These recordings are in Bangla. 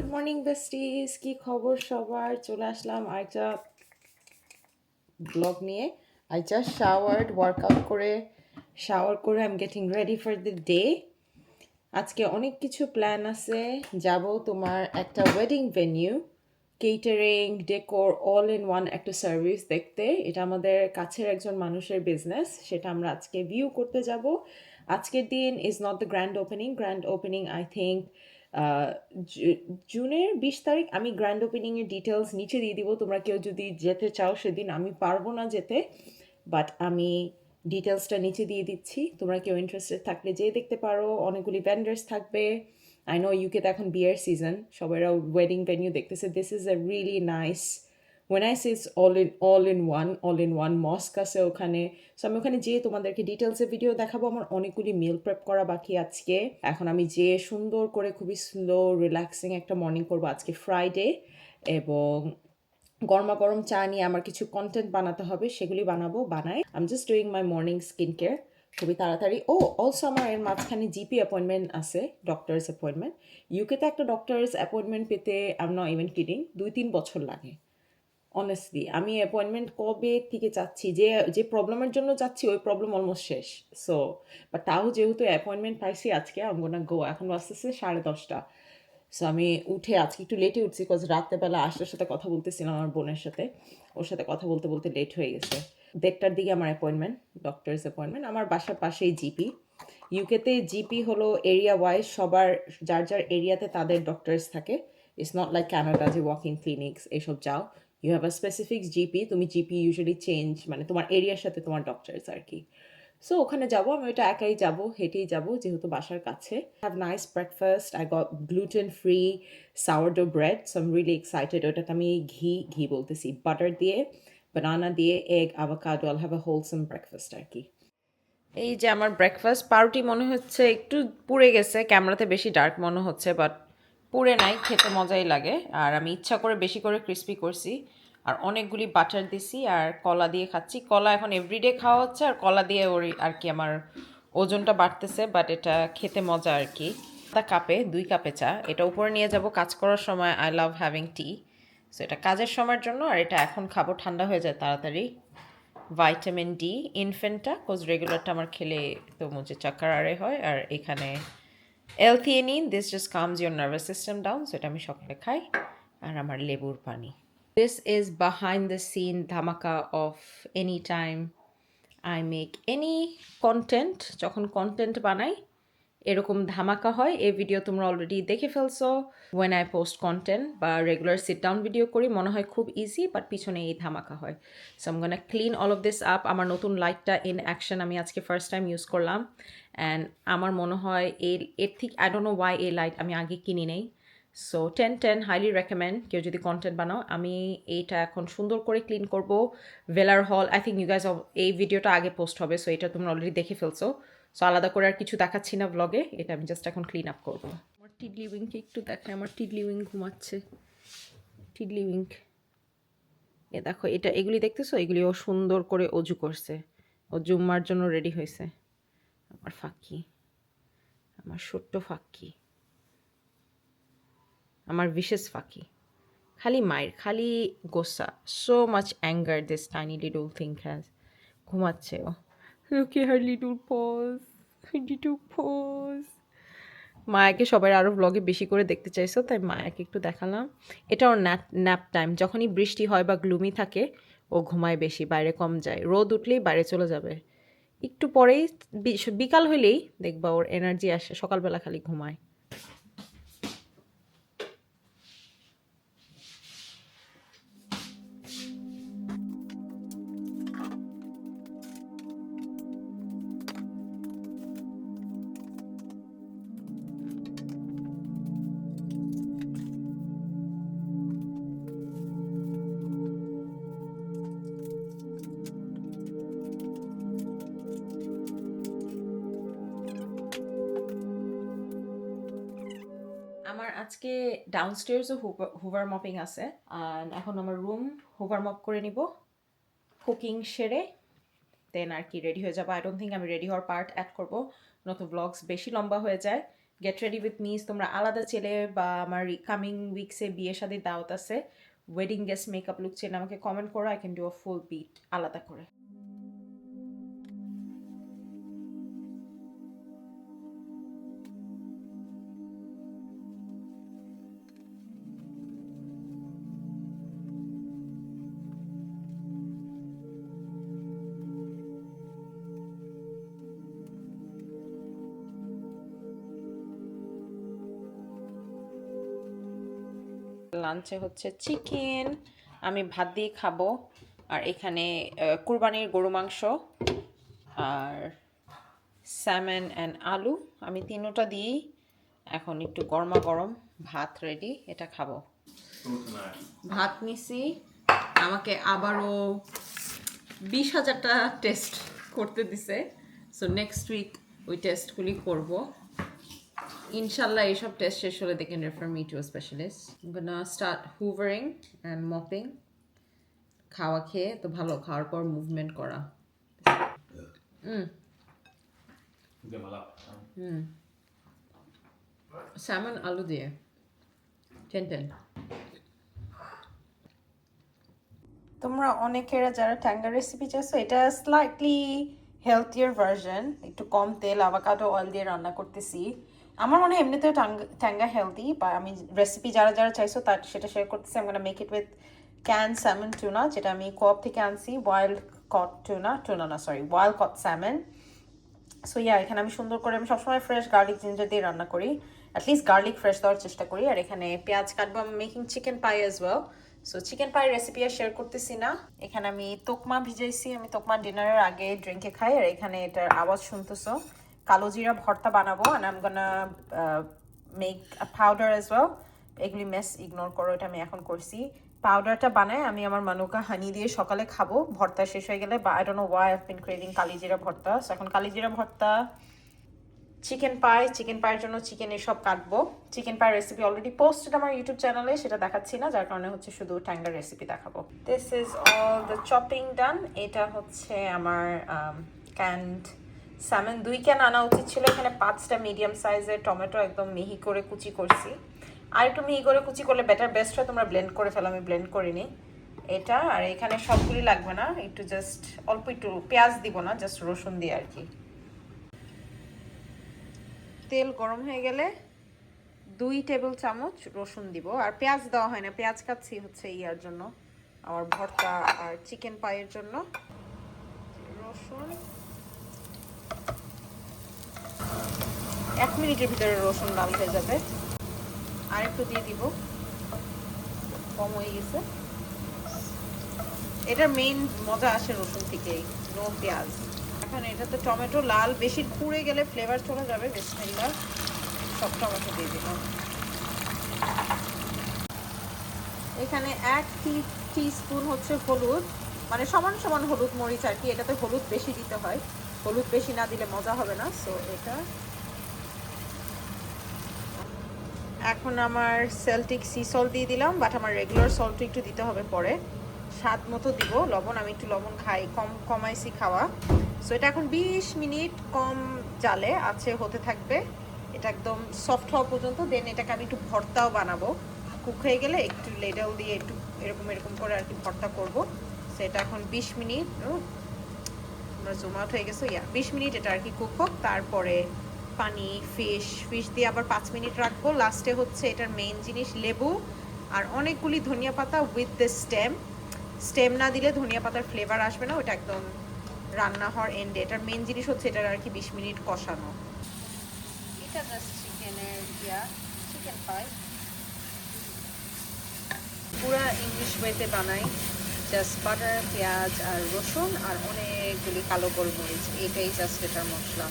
গুড মর্নিং বেস্টিস, কি খবর সবার? চলে আসলাম আরেকটা ব্লগ নিয়ে। আই জাস্ট ওয়ার্কআউট করে I am getting ready for the day. আজকে অনেক কিছু প্ল্যান আছে। যাব তোমার একটা wedding venue, catering, decor, all in one একটা সার্ভিস দেখতে। এটা আমাদের কাছের একজন মানুষের বিজনেস, সেটা আমরা আজকে ভিউ করতে যাব। আজকের দিন is not the grand opening I think জুনের 20 তারিখ। আমি গ্র্যান্ড ওপেনিংয়ের ডিটেলস নিচে দিয়ে দিব, তোমরা কেউ যদি যেতে চাও সেদিন। আমি পারবো না যেতে, বাট আমি ডিটেলসটা নিচে দিয়ে দিচ্ছি, তোমরা কেউ ইন্টারেস্টেড থাকলে যেয়ে দেখতে পারো। অনেকগুলি ভেন্ডার্স থাকবে। আই নো ইউকেতে এখন বিয়ের সিজন, সবাইরা ওয়েডিং ভেন্যু দেখতেছে। This is a really nice, when I say it's all in one mosque আছে ওখানে। সো আমি ওখানে যেয়ে তোমাদেরকে ডিটেলসে ভিডিও দেখাবো। আমার অনেকগুলি মিল প্রেপ করা বাকি আজকে। এখন আমি যেয়ে সুন্দর করে খুবই স্লো রিল্যাক্সিং একটা মর্নিং করবো আজকে ফ্রাইডে, এবং গরমা গরম চা নিয়ে আমার কিছু কন্টেন্ট বানাতে হবে, সেগুলি বানাই। I am just doing my morning skin care খুবই তাড়াতাড়ি। ও অলসো আমার এর মাঝখানে জিপি অ্যাপয়েন্টমেন্ট আছে, ডক্টরস অ্যাপয়েন্টমেন্ট। ইউকেতে একটা ডক্টরস অ্যাপয়েন্টমেন্ট পেতে I am not even kidding 2-3 বছর লাগে অনেস্টলি। আমি অ্যাপয়েন্টমেন্ট কবে থেকে চাচ্ছি, যে যে প্রবলেমের জন্য চাচ্ছি ওই প্রবলেম অলমোস্ট শেষ। সো বাট তাও যেহেতু অ্যাপয়েন্টমেন্ট পাইছি আজকে, আমি গোনা গো। এখন বাজতেছে 10:30। সো আমি উঠে আজকে একটু লেটে উঠছি, বিকজ রাত্রেবেলা আশার সাথে কথা বলতেছিলাম, আমার বোনের সাথে। ওর সাথে কথা বলতে বলতে লেট হয়ে গেছে। 1:30টার দিকে আমার অ্যাপয়েন্টমেন্ট, ডক্টরস অ্যাপয়েন্টমেন্ট। আমার বাসার পাশেই জিপি। ইউকেতে জিপি হলো এরিয়া ওয়াইজ, সবার যার যার এরিয়াতে তাদের ডক্টরস থাকে। ইটস নট লাইক কানাডা যে ওয়াকিং ক্লিনিক্স এইসব যাও। You have a specific GP. তুমি জিপি ইউজুয়ালি চেঞ্জ, মানে তোমার এরিয়ার সাথে তোমার ডক্টরস আর কি। সো ওখানে যাব, আমি ওটা একাই যাব, হেঁটেই যাব যেহেতু বাসার কাছে। Have nice breakfast, I got gluten free sourdough bread, so I am really excited. ওটাতে আমি ঘি বলতেছি, বাটার দিয়ে, বানানা দিয়ে, egg, avocado. I'll have a wholesome breakfast আর কি। এই যে আমার ব্রেকফাস্ট, পাউরুটি মনে হচ্ছে একটু পুড়ে গেছে, ক্যামেরাতে বেশি ডার্ক মনে হচ্ছে, বাট পুড়ে নাই, খেতে মজাই লাগে। আর আমি ইচ্ছা করে বেশি করে ক্রিস্পি করছি, আর অনেকগুলি বাটার দিছি, আর কলা দিয়ে খাচ্ছি। কলা এখন এভরিডে খাওয়া হচ্ছে, আর কলা দিয়ে ওই আর কি আমার ওজনটা বাড়তেছে, বাট এটা খেতে মজা আর কি। তা কাপে 2 কাপে চা, এটা উপরে নিয়ে যাব কাজ করার সময়। I love having tea. So এটা কাজের সময়ের জন্য, আর এটা এখন খাবো, ঠান্ডা হয়ে যায় তাড়াতাড়ি। ভাইটামিন ডি ইনফেন্টটা, কোজ রেগুলারটা আমার খেলে তো মুঝে চাক্কার আরে হয়। আর এখানে L theanine, this just calms your nervous system down. So এটা আমি সকালে খাই। আর আমার লেবুর পানি। This is behind the scene ধামাকা of any time I make any content. যখন কন্টেন্ট বানাই এরকম ধামাকা হয়। এই ভিডিও তোমরা অলরেডি দেখে ফেলছো। ওয়েন আই পোস্ট কন্টেন্ট বা রেগুলার সিট ডাউন ভিডিও করি, মনে হয় খুব ইজি, বাট পিছনে এই ধামাকা হয়। So I'm gonna clean all of this up. আমার নতুন লাইটটা ইন অ্যাকশন আমি আজকে ফার্স্ট টাইম ইউজ করলাম, অ্যান্ড আমার মনে হয় এর থেকে আই ডোন্ট নো ওয়াই এই লাইট আমি আগে কিনি নেই। সো 10/10 হাইলি রেকমেন্ড, কেউ যদি কন্টেন্ট বানাও। আমি এইটা এখন সুন্দর করে ক্লিন করব। ভেলার হল, আই থিঙ্ক ইউ গাইজ, এই ভিডিওটা আগে পোস্ট হবে, সো এটা তোমরা অলরেডি দেখে ফেলছো। সো আলাদা করে আর কিছু দেখাচ্ছি না ব্লগে, এটা আমি জাস্ট এখন ক্লিন আপ করবো। আমার টিডলি উইংকে একটু দেখায়, আমার টিডলি উইং ঘুমাচ্ছে। টিডলি উইং, এ দেখো, এটা এগুলি দেখতেছো, এগুলি ও সুন্দর করে অজু করছে, ও জুম্মার জন্য রেডি হয়েছে। আমার ফাঁকি, আমার ছোট্ট ফাঁকি, আমার বিশেষ ফাঁকি। খালি মায়ের, খালি গোসা, so much anger this tiny little thing has. ঘুমাচ্ছে ও। Look at her little paws, little paws. মায়াকে সবাই আরও ব্লগে বেশি করে দেখতে চাইছো, তাই মায়াকে একটু দেখালাম। এটা ওর ন্যাপ টাইম। যখনই বৃষ্টি হয় বা গ্লুমি থাকে ও ঘুমায় বেশি, বাইরে কম যায়। রোদ উঠলেই বাইরে চলে যাবে। একটু পরেই বিকাল হইলেই দেখবা ওর এনার্জি আসে, সকালবেলা খালি ঘুমায়। আমার আজকে ডাউনস্টেয়ার্সও হুভার মপিং আছে, আর এখন আমার রুম হুভার মপ করে নিব, কুকিং সেরে দেন আর কি রেডি হয়ে যাবো। আই ডোন্ট থিঙ্ক আমি রেডি হওয়ার পার্ট অ্যাড করবো, নতুন ব্লগস বেশি লম্বা হয়ে যায়। গেট রেডি উইথ মিস তোমরা আলাদা চেলে বা আমার কামিং উইকসে বিয়ে শাদীর দাওয়াত আছে, ওয়েডিং গেস্ট মেকআপ লুক চেলে আমাকে কমেন্ট করো, I can do a full bit আলাদা করে। লাঞ্চে হচ্ছে চিকেন, আমি ভাত দিয়ে খাবো, আর এখানে কুরবানির গরু মাংস আর স্যামন অ্যান্ড আলু, আমি তিনোটা দিয়েই এখন একটু গরমা গরম ভাত রেডি, এটা খাবো। ভাত নিছি, আমাকে আবারও 20,000টা টেস্ট করতে দিছে, সো নেক্সট উইক ওই টেস্টগুলি করব ইনশাল্লাহ। এইসব টেস্ট শেষ হলে they can refer me to a specialist. I'm gonna start hoovering and mopping. খাওয়া খেয়ে তো ভালো, খাওয়ার পর মুভমেন্ট করা। স্যামন আলু দিয়ে 10-10। তোমরা অনেকেরা যারা ট্যাঙ্গা রেসিপি চাইছো, এটা স্লাইটলি হেলথিয়ার ভার্সন, একটু কম তেল আভাকাডো অয়েল দিয়ে রান্না করতেছি। আমার মনে হয় এমনিতেও ট্যাঙ্গা হেলদি, বা আমি রেসিপি যারা যারা চাইছো তার সেটা শেয়ার করতেছি। আমি make it with can salmon tuna, যেটা আমি কোঅপ থেকে আনছি, ওয়াইল্ড কট ওয়াইল্ড কট স্যামন। সো ইয়া, এখানে আমি সুন্দর করে, আমি সবসময় ফ্রেশ গার্লিক জিঞ্জার দিয়ে রান্না করি, অ্যাটলিস্ট গার্লিক ফ্রেশ দেওয়ার চেষ্টা করি। আর এখানে পেঁয়াজ কাটবো, আমি মেকিং চিকেন পাই as well. So chicken pie recipe আর শেয়ার করতেছি না। এখানে আমি তোকমা ভিজাইছি, আমি তোকমা ডিনারের আগে ড্রিঙ্কে খাই। আর এখানে এটার আওয়াজ শুনতেছো, কালো জিরা ভর্তা বানাবো, and I am gonna make a powder as well. এগুলি মেস ইগনোর করো, এটা আমি এখন করছি। পাউডারটা বানায় আমি আমার মানুকা হানি দিয়ে সকালে খাবো, ভর্তা শেষ হয়ে গেলে। বা I don't know why I've been craving kalijira bhorta. So এখন কালিজিরা ভর্তা, চিকেন পাইয়ের জন্য চিকেন এসব কাটবো। Chicken pie recipe already posted আমার ইউটিউব চ্যানেলে, সেটা দেখাচ্ছি না, যার কারণে হচ্ছে শুধু ট্যাঙ্গার রেসিপি দেখাবো। This is all the chopping done. এটা হচ্ছে আমার ক্যান্ড স্যামন, 2 ক্যান আনা উচিত ছিল। এখানে 5টা মিডিয়াম সাইজের টমেটো একদম মিহি করে কুচি করছি। আর একটু মিহি করে কুচি করলে বেটার, বেস্ট হয় তোমরা ব্লেন্ড করে ফেলো, আমি ব্লেন্ড করিনি এটা। আর এখানে সবগুলি লাগবে না, একটু জাস্ট অল্প একটু পেঁয়াজ দিব না, জাস্ট রসুন দিয়ে আর কি। তেল গরম হয়ে গেলে 2 টেবিল চামচ রসুন দিব। আর পেঁয়াজ দেওয়া হয় না, পেঁয়াজ কাটছি হচ্ছে ইয়ার জন্য, আমার ভর্তা আর চিকেন পাইয়ের জন্য। রসুন 1 মিনিটের ভিতরে রসুন লাল হয়ে যাবে। আর একটু দিয়ে দিব, কম হয়ে গেছে। এটার মেইন মজা আসে রসুন থেকেই, নো পেঁয়াজ। এখন এটাতে টমেটো লাল, বেশি পুড়ে গেলে ফ্লেভার চলে যাবে। বিসমিল্লাহ, সব টমেটো দিয়ে দিলাম। এখানে 1 টিস্পুন হচ্ছে হলুদ, মানে সমান সমান হলুদ মরিচ আর কি। এটাতে হলুদ বেশি দিতে হয়, হলুদ বেশি না দিলে মজা হবে না। সো এটা এখন আমার সেলটিক সি সল্ট দিয়ে দিলাম, বাট আমার রেগুলার সল্ট একটু দিতে হবে পরে। স্বাদ মতো দিব লবণ, আমি একটু লবণ খাই, কমাইছি খাওয়া। সো এটা এখন 20 মিনিট কম জালে আছে হতে থাকবে, এটা একদম সফট হওয়া পর্যন্ত। দেন এটাকে আমি একটু ভর্তাও বানাবো, কুক হয়ে গেলে একটু লেডাল দিয়ে একটু এরকম এরকম করে আর কি ভর্তা করবো। সেটা এখন 20 মিনিট, আমরা জুম আউট হয়ে গেছে, 20 মিনিট এটা আর কি কুক হোক। তারপরে পানি, ফিশ দিয়ে আবার 5 মিনিট রাখবো। লাস্টে হচ্ছে এটার মেইন জিনিস লেবু আর অনেকগুলি ধনিয়া পাতা উইথ দ্য স্টেম না দিলে ধনিয়া পাতার ফ্লেভার আসবে না, ওটা একদম রান্না হওয়ার এন্ডে। এটার মেইন জিনিস হচ্ছে এটার আর কি 20 মিনিট কষানো। এটা জাস্ট চিকেনের চিকেন পাই, পুরা ইংলিশ ওয়েতে বানাই, জাস্ট বাটার, পেঁয়াজ আর রসুন আর অনেকগুলি কালো গোলমরিচ, এটাই জাস্ট এটার মশলা।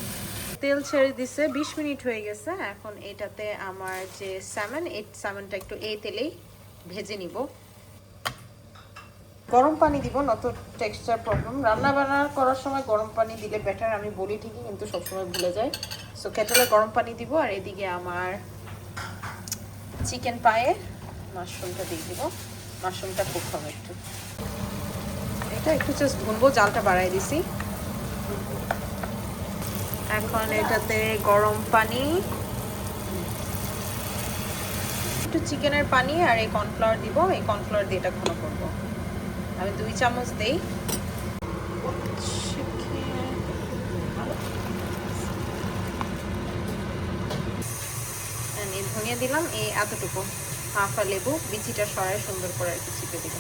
তেল ছেড়ে দিছে, 20 মিনিট হয়ে গেছে। এখন এটাতে আমার যে স্যামন, এই স্যামনটা একটু এই তেলেই ভেজে নিব। গরম পানি দিব, নত টেক্সচার প্রবলেম। রান্না বান্না করার সময় গরম পানি দিলে বেটার, আমি বলি ঠিকই কিন্তু সবসময় ভুলে যাই। সো কেটলে গরম পানি দিব। আর এদিকে আমার চিকেন পায়ে মাশরুমটা দিয়ে দিব, মাশরুমটা কুক হবে একটু। এটা একটু জাস্ট ভুনবো, জালটা বাড়াই দিছি। এখন এটাতে গরম পানি একটু চিকেনের পানি আর এই কর্নফ্লাওয়ার দিব, এই কর্নফ্লাওয়ার দিয়ে এটা ঘন করব। আমি 2 চামচ দেই। ধনিয়া দিলাম এই এতটুকু, হাফ আ লেবু বিচিটা সরাই সুন্দর করে আর কি চিপে দিব।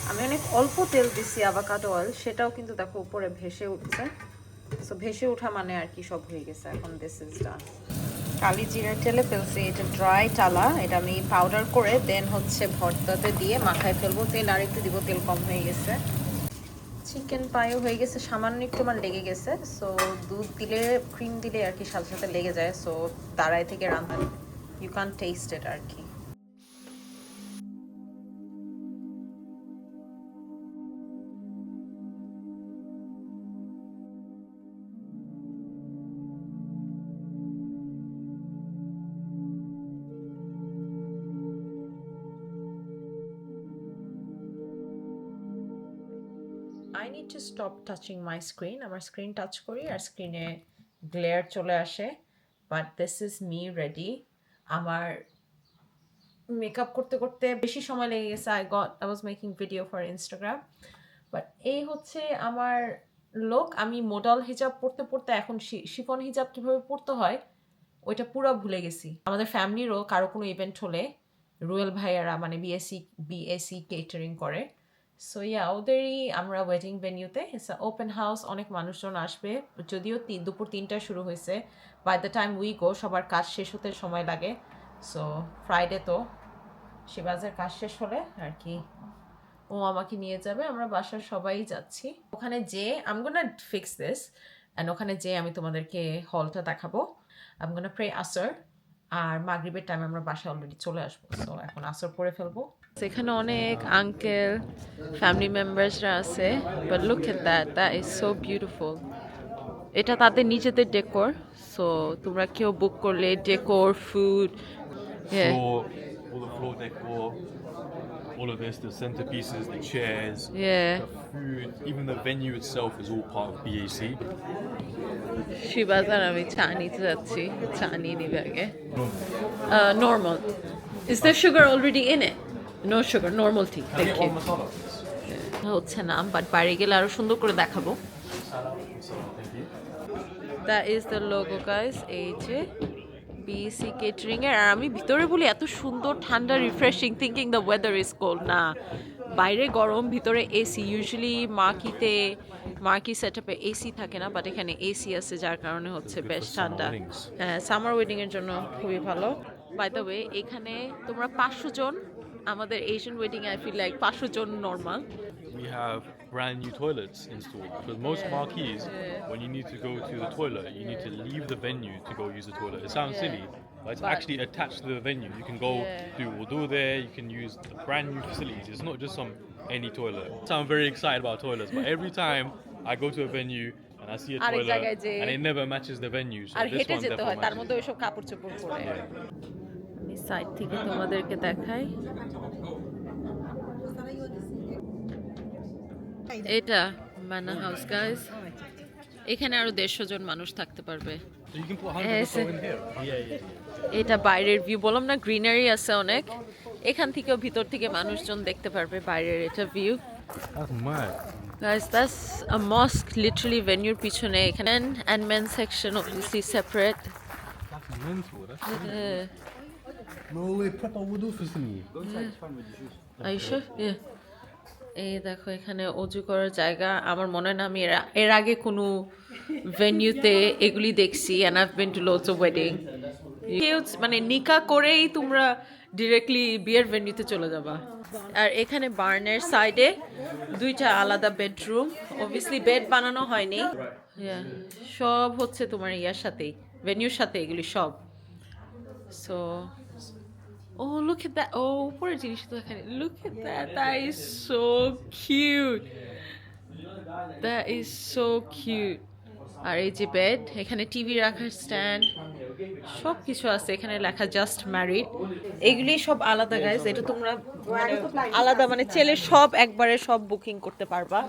আমি অনেক অল্প তেল দিছি অ্যাভোকাডো অয়েল, সেটাও কিন্তু দেখো উপরে ভেসে উঠছে। সো ভেসে ওঠা মানে আর কি সব হয়ে গেছে। এখন দিস ইজ ডান। কালি জিরা তেলে ফেলছি, এটা ড্রাই টালা, এটা আমি পাউডার করে দেন হচ্ছে ভর্তাতে দিয়ে মাখায় ফেলবো। তেল আর একটু দিব, তেল কম হয়ে গেছে। চিকেন পাইও হয়ে গেছে, সামান্য একটু আমার লেগে গেছে। সো দুধ দিলে ক্রিম দিলে আর কি সাথে সাথে লেগে যায়। সো তারাই থেকে রান্না, ইউ ক্যান টেস্ট ইট আর কি। I need to stop touching my screen. আমার স্ক্রিন টাচ করি আর স্ক্রিনে গ্লেয়ার চলে আসে। But this is me ready. আমার মেকআপ করতে করতে বেশি সময় লেগে গেছে। I was making video for Instagram. But এই হচ্ছে আমার লোক। আমি মডেল হিজাব পড়তে পড়তে এখন শিফন হিজাব কিভাবে পড়তে হয় ওইটা পুরো ভুলে গেছি। আমাদের ফ্যামিলিরও কারো কোনো ইভেন্ট হলে রুয়েল ভাইয়ারা মানে বিএসি কেটারিং করে। সো ইয়া, ওদেরই আমরা ওয়েডিং ভেনিউতে, ইটস ওপেন হাউস, অনেক মানুষজন আসবে। যদিও দুপুর 3টায় শুরু হয়েছে, by the time we go সবার কাজ শেষ হতে সময় লাগে। সো ফ্রাইডে তো শিবাজের কাজ শেষ হলে আর কি ও আমাকে নিয়ে যাবে, আমরা বাসার সবাই যাচ্ছি। ওখানে যে I am gonna fix this, and ওখানে যে আমি তোমাদেরকে হলটা দেখাবো। আই এম গোনা প্রে আসর, আর মাগরিবের টাইমে আমরা বাসায় অলরেডি চলে আসবো। সো এখন আসর পরে ফেলবো। এখানে অনেক আঙ্কেল ফ্যামিলি মেম্বার্সরা আছে, but look at that, that is so beautiful. এটা তাদের নিজেদের ডেকোর। সো তোমরা কেউ বুক করলে decor, food, floor, all the floor decor, all of this, the centerpieces, the chairs, the food, even the venue itself is all part of BAC. শিবাজার আমি চা নিতে যাচ্ছি, চা নিয়ে নিবে আগে। Normal. Is there sugar already in it? No sugar, normal tea. Thank you. হচ্ছে না, বাট বাইরে গেলে আরো সুন্দর করে দেখাবো। That is the logo guys, এই যে BAC কেটারিং এর। আর আমি ভিতরে বলি এত সুন্দর ঠান্ডা refreshing, thinking the weather is cold. না, বাইরে গরম, ভিতরে এসি। ইউজুয়ালি মার্কি সেটআপে এসি থাকে না, বাট এখানে এসি আছে, যার কারণে হচ্ছে বেশ ঠান্ডা। হ্যাঁ, সামার ওয়েডিং এর জন্য খুবই ভালো। বাই দ্য ওয়ে, এখানে তোমরা 500 জন, আমাদের Asian wedding I feel like 500 জন normal. We have brand new toilets installed because most marquees, when you need to go to the toilet, you need to leave the venue to go use the toilet. It sounds silly, but it's actually attached to the venue. You can go do wudu there, you can use the brand new facilities. It's not just any toilet. So I'm very excited about toilets, but every time I go to a venue and I see a toilet and it never matches the venue. So this one definitely তার মধ্যে ওইসব কাপড় চোপড় পরে। আমি সাইড থেকে তোমাদেরকে দেখাই। এটা মানা হাউস গাইস। এখানে আরো 150 জন মানুষ থাকতে পারবে। So you can put 100 people in here. এটা বাইরের ভিউ, বললাম না গ্রিনারি আছে অনেক। এখান থেকেও ভিতর থেকে মানুষজন দেখতে পারবে বাইরের এটা view. That's mad. Guys, that's a mosque literally venue পিছনে। এখানে and men section obviously separate. That's mental. That's no way, proper wudu facility. Go inside, it's fine with your shoes. Are you sure? Yeah. এই দেখো এখানে অজু করার জায়গা। আমার মনে হয় না আমি এর আগে কোনো ভেন্যুতে এগুলি দেখছি। and I've been to loads of wedding. মানে নিকা করেই তোমরা ডিরেক্টলি বিয়ের ভেন্যুতে চলে যাবা। আর এখানে বার্নের সাইডে 2টা আলাদা বেডরুম। অবভিয়াসলি বেড বানানো হয়নি। সব হচ্ছে তোমার ইয়ার সাথেই, ভেন্যুর সাথে এগুলি সব। So oh, look at that. Oh, উপরের জিনিস তো এখানে। Look at that. That is so cute. That is so cute. আর এই যে বেড, এখানে টিভি রাখার স্ট্যান্ড, সব কিছু আছে। এখানে লেখা জাস্ট ম্যারিড। এগুলি সব আলাদা গাইজ, এটা তোমরা মানে আলাদা মানে চেলে সব একবারে সব বুকিং করতে পারবা।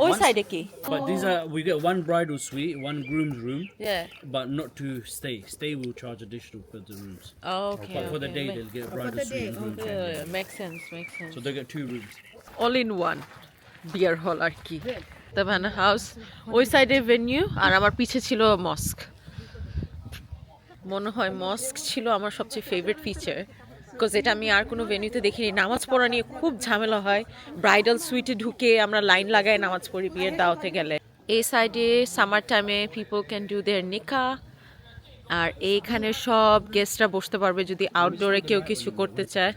ওই সাইডে কি? But these are, we get one bridal suite, one groom's room, Yeah. but not to stay. Stay will charge additional for the rooms. Okay. But for the day, they'll get bridal suite and groom suite. Makes sense, makes sense. So they'll get 2 rooms. All in one বিয়ার হল আর কি। দ্য ম্যানর হাউস, ওই সাইডে ভেন্যু, আর আমার পিছে ছিল মস্ক। মনে হয় মস্ক ছিল আমার সবচেয়ে ফেভারিট ফিচার, বিকজ এটা আমি আর কোনো ভেন্যুতে দেখিনি। নামাজ পড়া নিয়ে খুব ঝামেলা হয়, ব্রাইডাল সুইটে ঢুকে আমরা লাইন লাগাই নামাজ পড়ি বিয়ের দাওয়াতে গেলে। এই সাইডে সামার টাইমে পিপল ক্যান ডু দেয়ার নিকা, আর এইখানে সব গেস্টরা বসতে পারবে যদি আউটডোরে কেউ কিছু করতে চায়।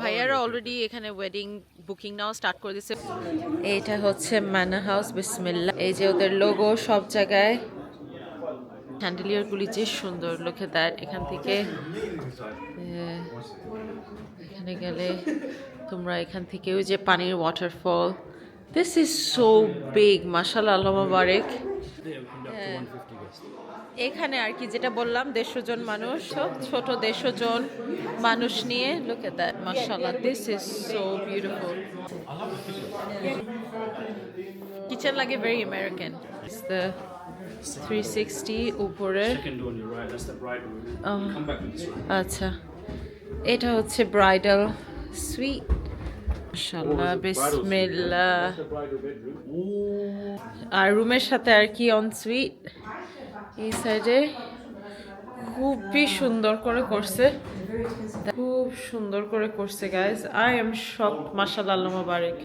ভাইয়ারা অলরেডি এখানে ওয়েডিং বুকিং নাও স্টার্ট করে দিচ্ছে। এইটা হচ্ছে ম্যানর হাউস, বিসমিল্লাহ। এই যে ওদের লোগো সব জায়গায়, হ্যান্ডেলিয়ারগুলি যে সুন্দর, লুক এট দ্যাট। এখান থেকে এখানে গেলে তোমরা এখান থেকে ওই যে পানির waterfall, this is so big, মাশাআল্লাহ, আল্লাহ মুবারক। এখানে আর কি যেটা বললাম 150 জন মানুষ, ছোট 150 জন মানুষ নিয়ে, লুক এট দ্যাট, মাশাআল্লাহ, this is so beautiful. Kitchen লাগে ভেরি আমেরিকান। ইটস দ্য 360 উপরে। Second door on your right, that's the bridal room. Come back with this one. আচ্ছা, এটা হচ্ছে ব্রাইডাল সুইট। মাশাআল্লাহ, বিসমিল্লাহ। Bridal bedroom. আর রুমের সাথে আর কি অন সুইট। এই সাইডে খুবই সুন্দর করে করছে, খুব সুন্দর করে করছে গাইজ। আই এম শকড, মাশাআল্লাহ, আল্লাহ মুবারক।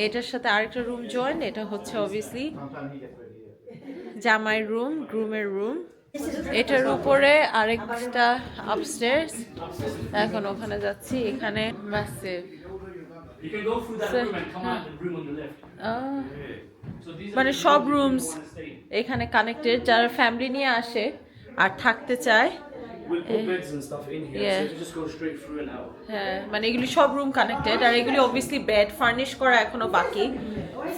এটার সাথে আরেকটা রুম জয়েন, এটা হচ্ছে অবভিয়াসলি জামাইয়ের রুম, গ্রুমের রুম। এটার উপরে আরেকটা আপস্টেয়ার্স, এখন ওখানে যাচ্ছি। এখানে massive, You can go through that room and come out the room on the left. So these মানে সব রুমস এখানে কানেক্টেড। যারা ফ্যামিলি নিয়ে আসে আর থাকতে চায়, we'll put beds and stuff in here, Yeah. so you just go straight through and out. হ্যাঁ, মানে এগুলি সব রুম কানেক্টেড। আর এগুলি অবভিয়াসলি বেড ফার্নিশ করা এখনো বাকি,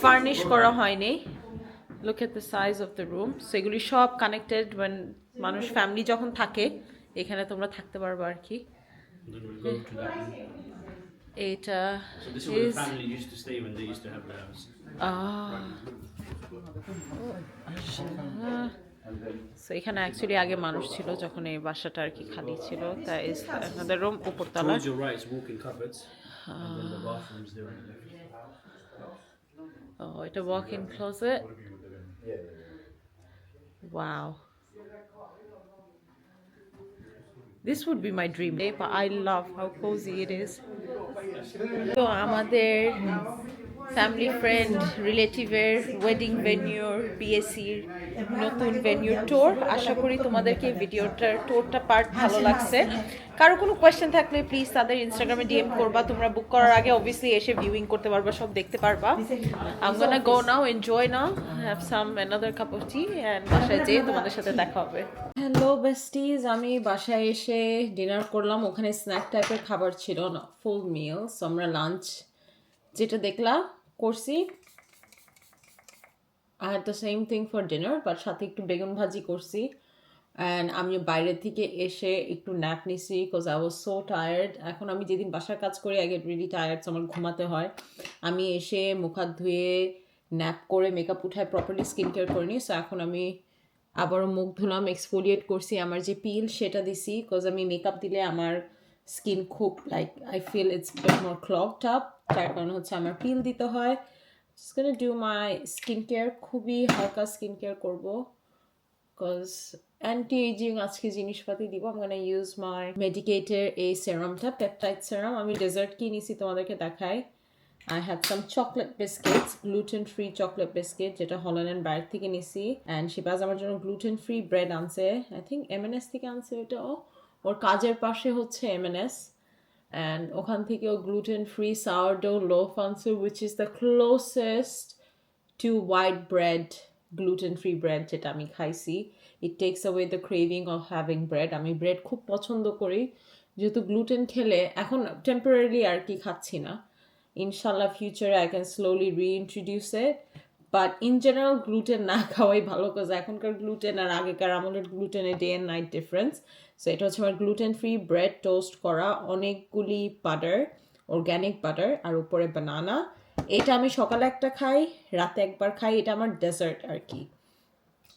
ফার্নিশ করা হয়নি। Look at the size of the room. So এগুলি সব কানেক্টেড, মানুষ ফ্যামিলি যখন থাকে এখানে তোমরা থাকতে পারবে আর কি। And then we'll go to that room. এটা So this is where is the family used to stay when they used to have the house. So এখানে অ্যাকচুয়ালি আগে মানুষ ছিল যখন এই বাসাটা আর কি খালি ছিল। দ্যাট ইজ অ্যানাদার রুম, উপরতলা। Towards your right is walk-in cupboards, and then the bathrooms there on the left. এটা walk in closet. Wow, this would be my dream day, but I love how cozy it is. তো আমাদের ফ্যামিলি ফ্রেন্ড রিলেটিভের ওয়েডিং ভেন্যুর, বিএসির নতুন ভেন্যুর ট্যুর। আশা করি তোমাদেরকে ভিডিওটার ট্যুরটা পার্ট ভালো লাগছে। কারো কোনো কোয়েশ্চেন থাকলে প্লিজ তাদের ইনস্টাগ্রামে ডিএম করবা। তোমরা বুক করার আগে অবভিয়াসলি এসে ভিউইং করতে পারবা, সব দেখতে পারবা। I'm gonna go now, enjoy now, have some another cup of tea, and বাসায় যেয়ে তোমাদের সাথে দেখা হবে। হ্যালো বেস্টিজ, আমি বাসায় এসে ডিনার করলাম। ওখানে স্ন্যাক টাইপের খাবার ছিল না, ফুল মিল। সো আমরা লাঞ্চ যেটা দেখলাম করছি। I had the same thing for dinner, but সাথে একটু বেগুন ভাজি করছি। অ্যান্ড আমি বাইরের থেকে এসে একটু ন্যাপ নিছি, because I was so tired. এখন আমি যেদিন বাসার কাজ করি আই গেট রিলি টায়ার্ড, আমার ঘুমাতে হয়। আমি এসে মুখ হাত ধুয়ে ন্যাপ করে মেকআপ উঠায় প্রপারলি স্কিন কেয়ার করে নিই। সো এখন আমি আবারও মুখ ধুলাম, এক্সফোলিয়েট করছি। আমার যে পিল সেটা দিছি, বিকজ আমি মেকআপ দিলে আমার স্কিন খুব like I feel it's bit more clogged up. তার কারণ হচ্ছে আমার পিল দিতে হয়। Just gonna do my skincare, খুবই হালকা স্কিন কেয়ার করবো, বিকজ অ্যান্টি এজিং আজকে জিনিসপাতি দিব। I'm gonna use my Medicator এই সেরামটা, পেপটাইড সেরাম। আমি ডেজার্ট কি নিছি তোমাদেরকে দেখাই। I had some chocolate biscuits, gluten free chocolate biscuit, যেটা হল্যান্ড এন্ড বাইরে থেকে নিছি। অ্যান্ড শিবাজ আমার জন্য gluten free bread আনছে, আই থিঙ্ক M&S থেকে আনছে ওটাও। ওর কাজের পাশে হচ্ছে M&S, and ওখান থেকে ও gluten free sourdough loaf আনছে, which is the closest to white bread, gluten free bread যেটা আমি খাইছি। It takes away the craving of having bread. আমি ব্রেড খুব পছন্দ করি, যেহেতু গ্লুটেন খেলে এখন টেম্পোরারিলি আর কি খাচ্ছি না। ইনশাল্লাহ ফিউচারে I can slowly reintroduce it, but in general gluten না খাওয়াই ভালো, কাজ এখনকার গ্লুটেন আর আগেকার আমলের গ্লুটেনের day and night difference. So এটা হচ্ছে আমার গ্লুটেন ফ্রি ব্রেড টোস্ট করা, অনেকগুলি বাটার, অর্গ্যানিক বাটার, আর উপরে বানানা। এটা আমি সকালে একটা খাই, রাতে একবার খাই, এটা আমার ডেজার্ট আর কি।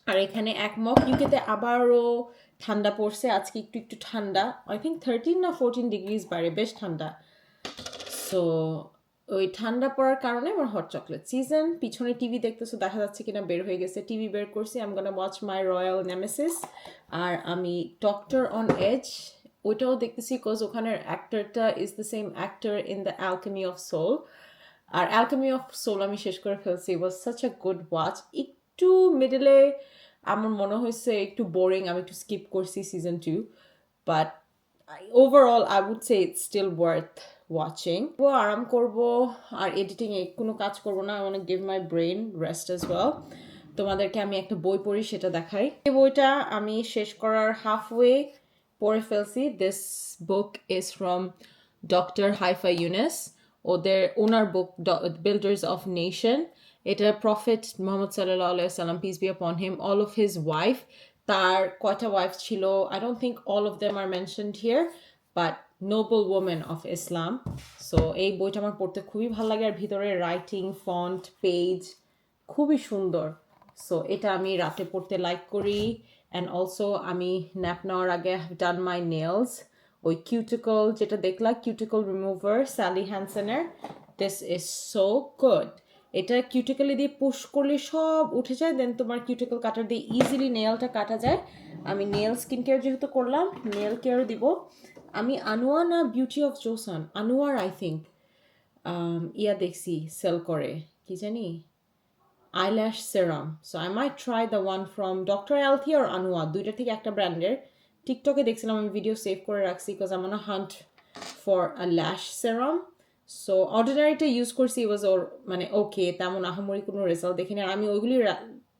আর এখানে এক মগ। ইউকেতে আবারও ঠান্ডা পড়ছে, আজকে একটু একটু ঠান্ডা, আই থিঙ্ক 13 না 14 ডিগ্রিজ বাইরে, বেশ ঠান্ডা। সো ওই ঠান্ডা পড়ার কারণে আমার হট চকলেট সিজন। পিছনে টিভি দেখতেছো, দেখা যাচ্ছে কিনা বের হয়ে গেছে, টিভি বের করছি। I am gonna watch my royal nemesis. আর আমি ডক্টর অন এজ ওইটাও দেখতেছি, বিকজ ওখানের অ্যাক্টরটা is the same actor in the alchemy of soul. আর অ্যালকেমি অফ সোল আমি শেষ করে ফেলছি, was such a good watch. একটু মিডলে আমার মনে হয়েছে একটু বোরিং, আমি একটু স্কিপ করছি season 2, but overall I would say it's still worth watching. আরাম করব আর এডিটিংয়ে কোনো কাজ করবো না। I want to give my brain rest as well. তোমাদেরকে আমি একটা বই পড়ি, সেটা দেখাই। এই বইটা আমি শেষ করার হাফওয়ে পড়ে ফেলছি। This book is from doctor Haifaa Younis, ওনার বুক বিল্ডার্স অফ নেশন। এটা প্রফেট মোহাম্মদ সাল্লাল্লাহু আলাইহি সাল্লাম, peace be upon him, all of his wife, তার কয়টা ওয়াইফ ছিল, I don't think all of them are mentioned here, but noble women of Islam. So এই বইটা আমার পড়তে খুবই ভালো লাগে, আর ভিতরে রাইটিং, ফন্ট, পেজ খুবই সুন্দর। সো এটা আমি রাতে পড়তে লাইক করি। অ্যান্ড অলসো আমি ন্যাপ নেওয়ার আগে হ্যাভ ডান মাই নেলস। ওই কিউটিকল যেটা দেখলা, কিউটিকল রিমুভার স্যালি হ্যানসনের, দিস ইজ সো গুড। এটা কিউটিকলে দিয়ে পুশ করলে সব উঠে যায়, দেন তোমার কিউটিকল কাটার দিয়ে ইজিলি নেলটা কাটা যায়। আমি নেল স্কিন কেয়ার যেহেতু করলাম, নেল কেয়ারও দিব। আমি আনোয়া না বিউটি অফ জোসান, আনোয়ার আই থিঙ্ক ইয়া দেখছি সেল করে, কি জানি, eyelash serum. So I might try the one from Dr. Althea or Anua, দুইটা থেকে একটা ব্র্যান্ডের। টিকটকে দেখছিলাম, আমি ভিডিও সেভ করে রাখছি, because I'm on a hunt for a lash serum. So অর্ডিনারিটা ইউজ করছি, ওয়াজ ওর মানে ওকে, তেমন আহামরি কোনো রেজাল্ট দেখিনি। আর আমি ওইগুলি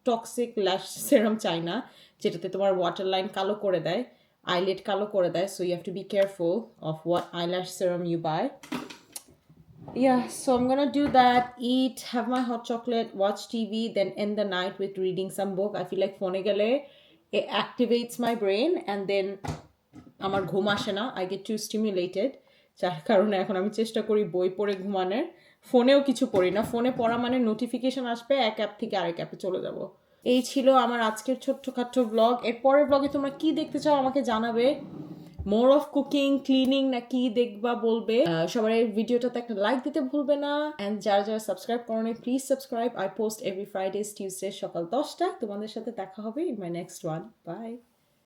টক্সিক ল্যাশ সেরাম চাই না, যেটাতে তোমার ওয়াটার লাইন কালো করে দেয়, আইলেট কালো করে দেয়। So you have to be careful of what eyelash serum you buy. Yeah, so I'm gonna do that, eat, have my hot chocolate, watch TV, then end the night with reading some book. I feel like phone gele it activates my brain, and then আমার ঘুম আসে না, I get too stimulated, যার কারণে এখন আমি চেষ্টা করি বই পড়ে ঘুমানোর। ফোনেও কিছু পড়ি না, ফোনে পড়া মানে নোটিফিকেশন আসবে, এক অ্যাপ থেকে আরেক অ্যাপে চলে যাব। এই ছিল আমার আজকের ছোট্টখাট্ট ব্লগ। এর পরের ব্লগে তোমরা কি দেখতে চাও আমাকে জানাবে, মোর অফ কুকিং, ক্লিনিং, না কি দেখবা বলবে। সবার এই ভিডিওটাতে একটা লাইক দিতে ভুলবে না। অ্যান্ড যারা যারা সাবস্ক্রাইব করোনি, please subscribe. I post every Fridays Tuesday সকাল 10টায়। তোমাদের সাথে দেখা হবে in my next one. By.